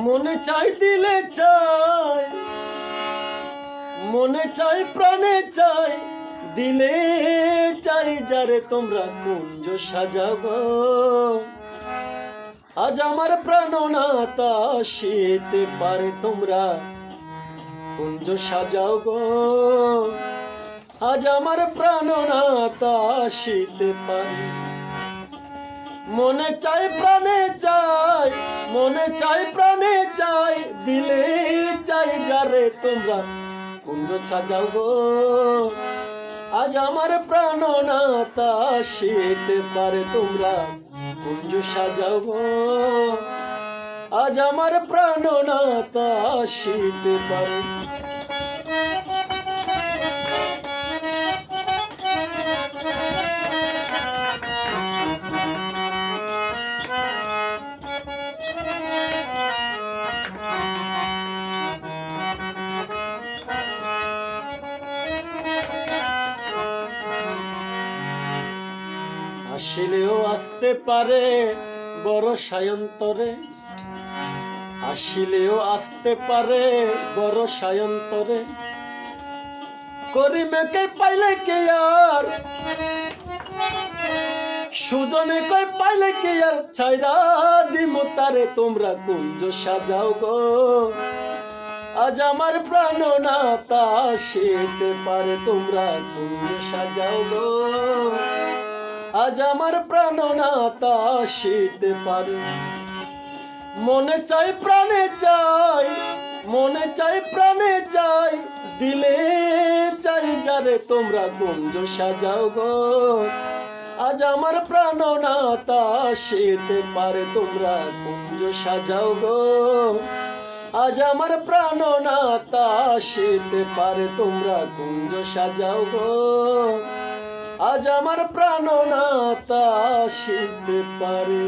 মনে চাই দিলে চাই, মনে চাই প্রাণে চাই, দিলে চাই যারে তোমরা কুঞ্জ সাজাও গো। আজ আমার প্রাণনাথ আসিতে পারে তোমরা কুঞ্জ সাজাও গো। আজ আমার প্রাণনাথ আসিতে পারে। মনে চাই প্রাণে চাই, মনে চাই প্রাণে চাই, দিলে চাই যারে তোমরা কুঞ্জ সাজাও গো। আজ আমার প্রাণনাথ আসিতে পারে তোমরা কুঞ্জ সাজাও গো। আজ আমার প্রাণনাথ আসিতে পারে। আসিলেও আসতে পারে বড় সায়ন্তরে, আসিলেও আসতে পারে বড় সায়ন্তরে। করিমেকে পাইলে কে আর, সুজনে কই পাইলে কে আর, ছাইরা দিমু তারে তোমরা কুঞ্জ সাজাও গো। আজ আমার প্রাণনাথ আসিতে পারে তোমরা কুঞ্জ সাজাও গো। আজ আমার প্রাণনাথ আসিতে পারে। মনে চাই প্রাণে চাই, মনে চাই প্রাণে চাই, দিলে চাই যারে তোমরা কুঞ্জ সাজাও গো। আজ আমার প্রাণনাথ আসিতে পারে তোমরা কুঞ্জ সাজাও গো। আজ আমার প্রাণনাথ আসিতে পারে তোমরা কুঞ্জ সাজাও গো। আজ আমার প্রাণনাথ আসিতে পারে।